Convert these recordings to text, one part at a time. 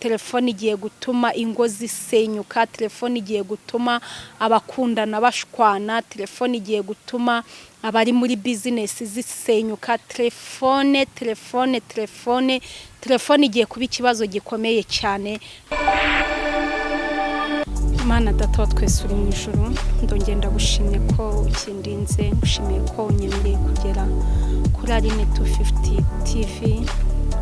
telefone igiye gutuma ingo zisenyuka, telefone igiye gutuma abakundana bashwana, telefone igiye gutuma abari muri business zisenyuka. Telefone igiye kuba ikibazo gikomeye cyane. Mana Data wa twese uri mu ijuru, ndongera ndagushimye ko ukindinze, ngushimiye ko unyemereye kugera kuri Aline 250 TV.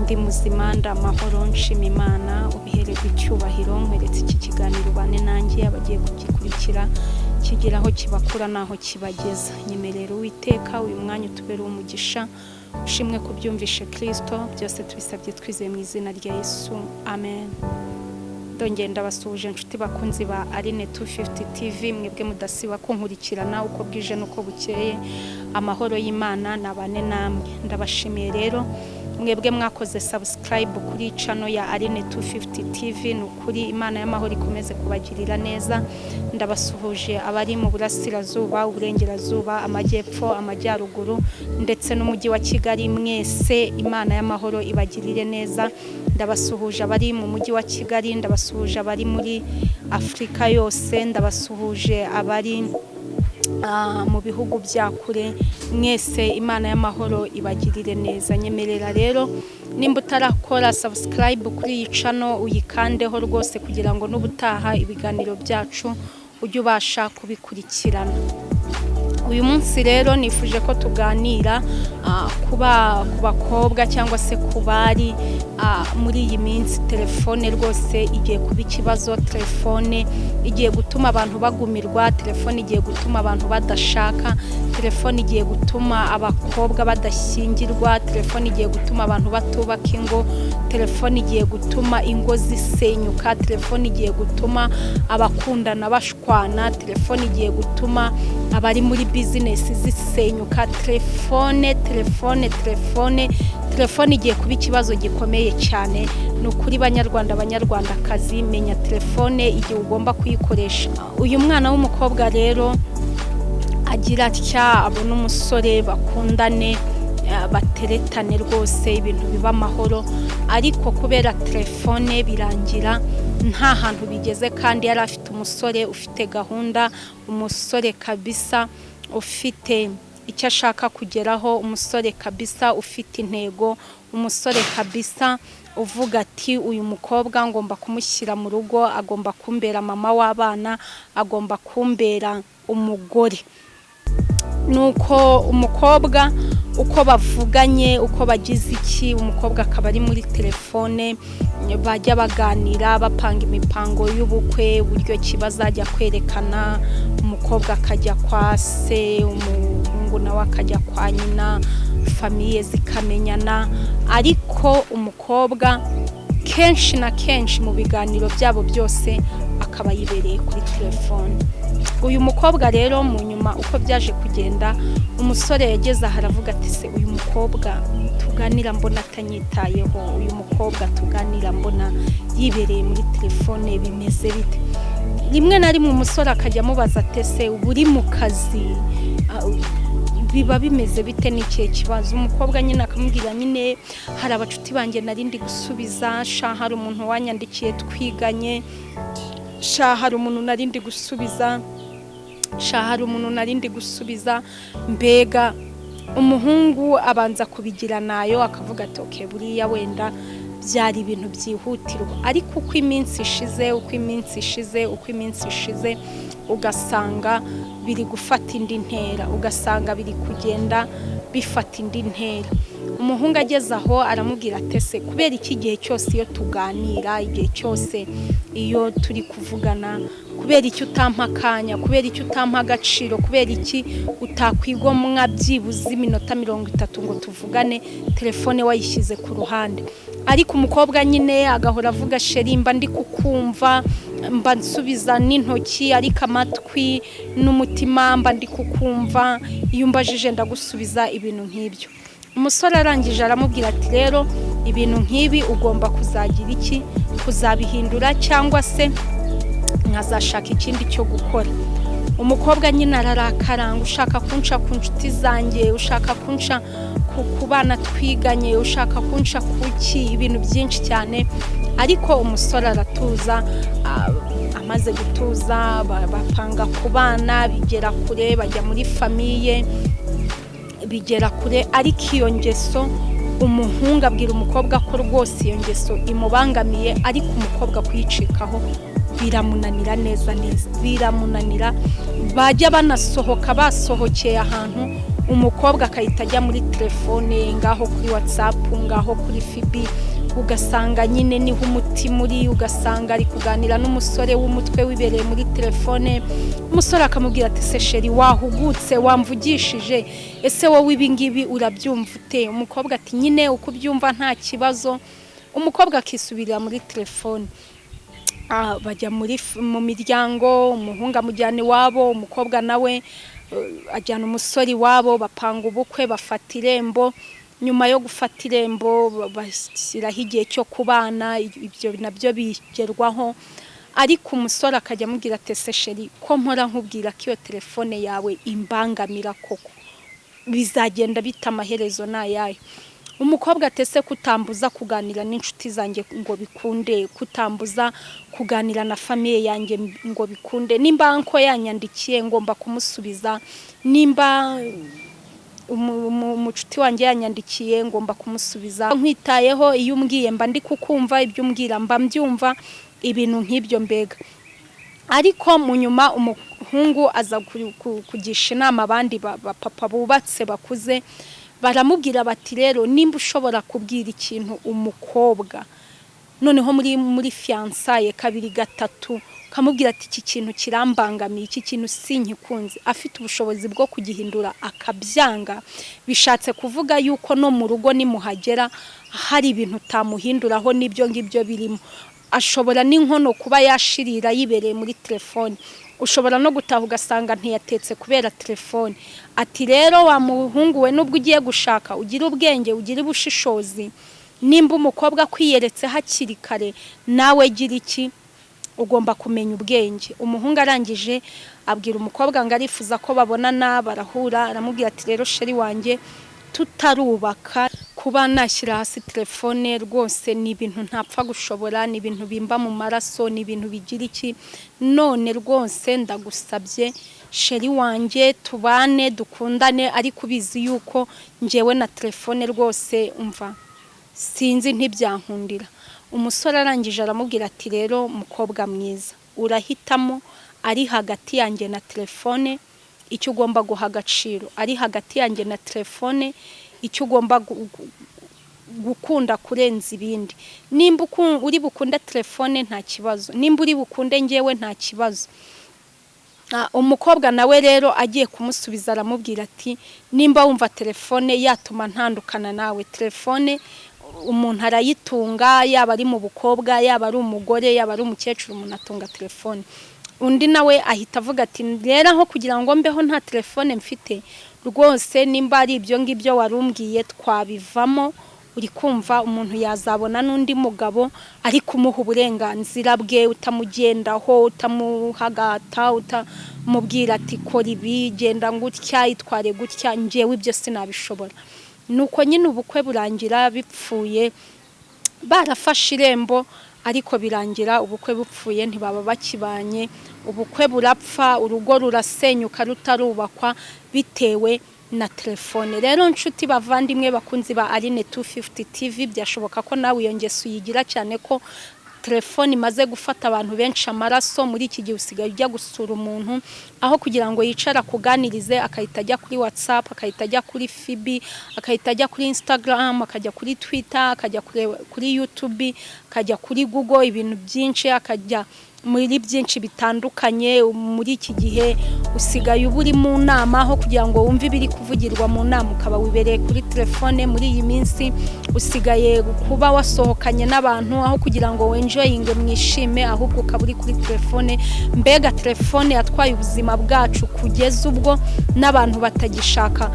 Ndi muzima ndamahoro, nshima Imana, ubihererwe icyubahiro. Nkweretse iki kiganiro bane nanjye abagiye kugikurikira kigira aho kibakura naho kibageza. Nyemerera Uwiteka uyu mwanya utubere umugisha, ushimwe kubyumvishe Kristo, byose tubisabye twizeye mu izina rya Yesu, amen. Ndongera ndabasuhuje inshuti bakunzi ba Aline 250 TV, mwebwe mudasiba kunkurikirana uko bwije nuko bukeye. Amahoro y'Imana nabane namwe. Ndabashimiye rero mwebwe mwakoze subscribe kuri channel ya Aline 250 TV. Nukuri Imana y'amahoro ikomeze kubagirira neza. Ndabasuhuje abari mu burasirazuba, uburengerazuba, amajyepfo, amajyaruguru ndetse n'umujyi wa Kigali. Mwese Imana y'amahoro ibagirire neza. Ndabasuhuje abari mu mujyi wa Kigali, ndabasuhuje abari muri Afrika yose, ndabasuhuje abari mu bihugu bya kure. Mwese Imana y'amahoro ibagirire neza. Nyemerera rero nimba utarakora subscribe kuri iyi channel uyikandeho rwose, kugira ngo n'ubutaha ibiganiro byacu ujye ubasha kubikurikirana. Uyu munsi rero nifuje ko tuganira ku bakobwa cyangwa se ku bari muri iyi minsi. Telefone rwose igiye kuba ikibazo, telefone igiye gutuma abantu bagumirwa, telefone igiye gutuma abantu badashaka, telefone igiye gutuma abakobwa badashyingirwa, telefone igiye gutuma abantu batubaka ingo, telefone igiye gutuma ingo zisenyuka, telefone igiye gutuma abakundana bashwana, telefone igiye gutuma abari muri business zisenyuka. Telefone igiye kuba ikibazo gikomeye cyane. Nukuri banyarwandakazi, menya telefone igihe ugomba kuyikoresha. Uyu mwana w'umukobwa rero agira atya, abona umusore bakundane, bateretane rwose, ibintu biba amahoro, ariko kubera telefone birangira nta hantu bigeze. Kandi yari afite umusore ufite gahunda, umusore kabisa ufite icyo ashaka kugeraho, umusore kabisa ufite intego, umusore kabisa uvuga ati uyu mukobwa ngomba kumushyira mu rugo, agomba kumbera mama w'abana, agomba kumbera umugore. Nuko umukobwa uko bavuganye, uko bagize iki, umukobwa akaba ari muri telefone, bajya baganira bapanga imipango y'ubukwe, uburyo kibazajya kwerekana. Umukobwa akajya kwa se, umuhungu nawe akajya kwa nyina, famiye zikamenyana. Ariko umukobwa kenshi na kenshi mu biganiro byabo byose akaba yibereye kuri telefone. Uyu mukobwa rero mu nyuma uko byaje kugenda, umusore yageze aha aravuga ati se uyu mukobwa tuganira mbona atanyitayeho, uyu mukobwa tuganira mbona yibereye muri telefone, bimeze bite? Rimwe na rimwe umusore akajya amubaza ati se uri mu kazi, biba bimeze bite, n'ikihe kibazo? Umukobwa nyine akamubwira nyine hari abacuti banjye narindi gusubiza, sha hari umuntu wanyandikiye twiganye, sha hari umuntu narindi gusubiza, sha hari umuntu narindi gusubiza. Mbega umuhungu abanza kubigira nayo, akavuga ati okay, buriya wenda byari ibintu byihutirwa. Ariko uko iminsi ishize ugasanga biri gufata indi ntera, ugasanga biri kugenda bifata indi ntera. Umuhungu ageze aho aramubwira ati se kubera iki gihe cyose iyo tuganira, igihe cyose iyo turi kuvugana, kubera iki utampa akanya, kubera iki utampa agaciro, kubera iki utakwigomwa byibuze iminota 30 ngo tuvugane, telefone wayishyize ku ruhande? Ariko umukobwa nyine agahora avuga sheri mba ndi kukumva, mba nsubiza n'intoki, ariko amatwi n'umutima mba ndi kukumva, iyo umbajije ndagusubiza, ibintu nk'ibyo. Umusore arangije aramubwira ati rero ibintu nk'ibi ugomba kuzagira iki, kuzabihindura cyangwa se nkazashaka ikindi cyo gukora. Umukobwa nyine ararakara, ushaka kunca ku nshuti zanjye, ushaka kunca ku bana twiganye, ushaka kunca kuki, ibintu byinshi cyane. ariko umusore aratuza. Amaze gutuza bapanga kubana, bigera kure, bajya muri famiye, bigera kure. Ariko iyo ngeso umuhungu abwira umukobwa ko rwose iyo ngeso imubangamiye, ariko umukobwa kuyicikaho biramunanira neza, biramunanira. Bajya banasohoka, basohokeye ahantu, umukobwa akahita ajya muri telefone, ngaho kuri WhatsApp, ngaho kuri FB, ugasanga nyine niho umutima uri, ugasanga ari kuganira n'umusore w'umutwe wibereye muri telefone. Umusore akamubwira ati se sheri wahugutse, wamvugishije, ese wowe ibingibi urabyumva ute? Umukobwa ati nyine uko byumva nta kibazo. Umukobwa akisubirira muri telefone. Bajya mu miryango, umuhungu amujyana iwabo, umukobwa nawe ajyana umusore iwabo, bapanga ubukwe, bafata irembo. Nyuma yo gufata irembo bashyiraho igihe cyo kubana, ibyo nabyo bigerwaho. Ariko umusore akajya amubwira ati se sheri ko mpora nkubwira ko iyo telefone yawe imbangamira, koko bizagenda bita amaherezo n'ayayo? Umukobwa atese kutambuza kuganira n'inshuti zanjye ngo bikunde, kutambuza kuganira na famiye yanjye ngo bikunde, nimba anko yanyandikiye ngomba kumusubiza, nimba umucuti wanjye yanyandikiye ngomba kumusubiza. Nkwitayeho, iyo umbwiye mba ndi kukumva, ibyo umbwira mba mbyumva, ibintu nk'ibyo mbega. Ariko mu nyuma umuhungu aza kugisha inama abandi papa bubatse bakuze, baramubwira bati rero nimba ushobora kubwira ikintu umukobwa, noneho muri fiançaye kabiri gatatu, kamubwira ati iki kintu kirambangamiye, iki kintu sinkikunze, afite ubushobozi bwo kugihindura akabyanga, bishatse kuvuga yuko no mu rugo nimuhagera hari ibintu utamuhinduraho n'ibyo ngibyo birimo. Ashobora n'inkono kuba yashirira yibereye muri telefone, ushobora no gutaha ugasanga ntiyatetse kubera telefone. Ati rero wa muhungu we, nubwo ugiye gushaka ugira ubwenge, ugira ubushishozi, nimba umukobwa kwiyeretse hakiri kare, nawe gira iki, ugomba kumenya ubwenge. Umuhungu arangije abwira umukobwa ngo arifuza ko babonana, barahura. Aramubwira ati rero sheri wanjye, tutarubaka kuba nashyira hasi telefone rwose ni ibintu ntapfa gushobora, ni ibintu bimba mu maraso, ni ibintu bigira iki, none rwose ndagusabye sheri wanjye tubane dukundane, ariko ubizi yuko njyewe na telefone rwose umva sinzi ntibyankundira. Umusore arangije aramubwira ati rero mukobwa mwiza, urahitamo ari hagati yanjye na telefone, icyo ugomba guha agaciro, ari hagati yanjye na telefone, icyo ugomba gukunda kurenza ibindi. Nimba uri bukunde telefone nta kibazo, nimba uri bukunde njyewe nta kibazo. Umukobwa nawe rero agiye kumusubiza aramubwira ati nimba wumva telefone yatuma ntandukana nawe, telefone umuntu arayitunga, yaba ari mu bukobwa, yaba ari umugore, yaba ari umukecuru, umuntu atunga telefone. Undi nawe ahita avuga ati rero aho kugira ngo mbeho nta telefone mfite, rwose nimba ari ibyo ngibyo warumbwiye twabivamo. Uri kumva umuntu yazabona n'undi mugabo ari kumuha uburenganzira bwe, utamugendaho, utamuhagata, utamubwira ati kora ibi, genda ngutya, itware gutya, njyewe ibyo sinabishobora. Nuko nyine ubukwe burangira bipfuye, barafashe irembo, ariko birangira ubukwe bupfuye, ntibaba bakibanye. Ubukwe burapfa, urugo rurasenyuka rutarubakwa bitewe na telefone. Rero nshuti bavandimwe bakunzi ba Aline 250 TV, byashoboka ko nawe iyo ngeso uyigira, cyane ko telefone imaze gufata abantu benshi amaraso. Muri iki gihe usigaye ujya gusura umuntu, aho kugira ngo yicara kuganirize, akahita ajya kuri WhatsApp, akahita ajya kuri FB, akahita ajya kuri Instagram, akajya kuri Twitter, akajya kuri YouTube, akajya kuri Google, ibintu byinshi, akajya muri byinshi bitandukanye. Muri iki gihe usigaye uri mu nama, aho kugira ngo wumve ibiri kuvugirwa mu nama ukaba wibereye kuri telefone. Muri iyi minsi usigaye kuba wasohokanye n'abantu, aho kugira ngo enjoyinge mwishime, ahubwo ukaba uri kuri telefone. Mbega telefone yatwaye ubuzima bwacu kugeza ubwo n'abantu batagishaka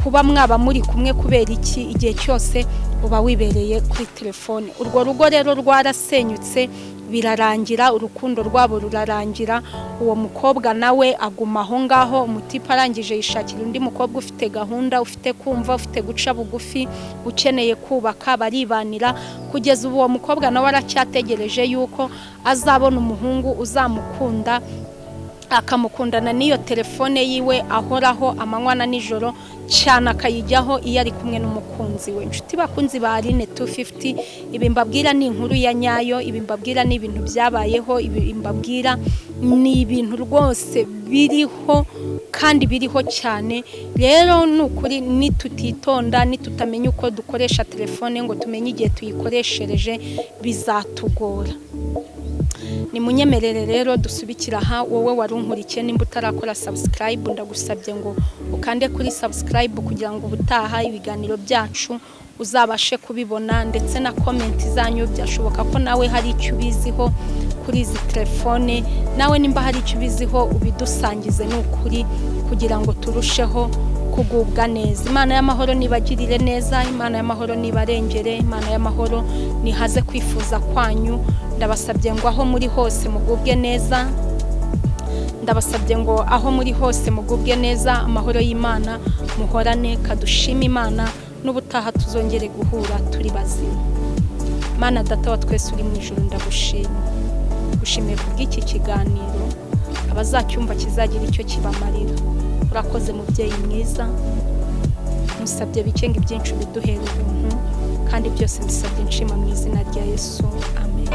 kuba mwaba muri kumwe, kubera iki igihe cyose uba wibereye kuri telefone. Urwo rugo rero rwarasenyutse birarangira, urukundo rwabo rurarangira. Uwo mukobwa nawe aguma aho ngaho, umutipe arangije yishakira undi mukobwa ufite gahunda, ufite kumva, ufite guca bugufi, ukeneye kubaka, baribanira kugeza ubu uwo mukobwa nawe aracyategereje yuko azabona umuhungu uzamukunda, akamukundana n'iyo telefone yiwe ahoraho amanywa na nijoro cyane, akayijyaho iyo ari kumwe n'umukunzi we. Inshuti bakunzi ba Aline 250, ibi mbabwira ni inkuru ya nyayo, ibi mbabwira ni ibintu byabayeho, ibi mbabwira ni ibintu rwose biriho kandi biriho cyane. Rero nukuri nitutitonda, nitutamenya uko dukoresha telefone ngo tumenye igihe tuyikoreshereje, bizatugora. Ni munyemerere rero dusubikira aha. Wowe warunkurikiye nimba utarakora subscribe, ndagusabye ngo ukande kuri subscribe kugira ngo ubutaha ibiganiro byacu uzabashe kubibona, ndetse na comment zanyu. Byashoboka ko nawe hari icyo ubiziho kuri izi telefone, nawe nimba hari icyo ubiziho ubidusangize n'ukuri kugira ngo turusheho kugubwa neza. Imana y'amahoro nibagirire neza, Imana y'amahoro nibarengere, Imana y'amahoro nihaze kwifuza kwanyu. Ndabasabye ngo aho muri hose mugubwe neza, ndabasabye ngo aho muri hose mugubwe neza, amahoro y'Imana muhorane, kadushima Imana, n'ubutaha tuzongere guhura turi bazima. Mana data wa twese uri mu ijuru, ndagushimiye kubw'iki kiganiro, abazacyumva kizagira icyo kibamarira. Urakoze mubyeyi mwiza, musabye bikenga byinshi biduhera ubuntu, kandi byose mbisabye nshima mu izina rya Yesu, amen.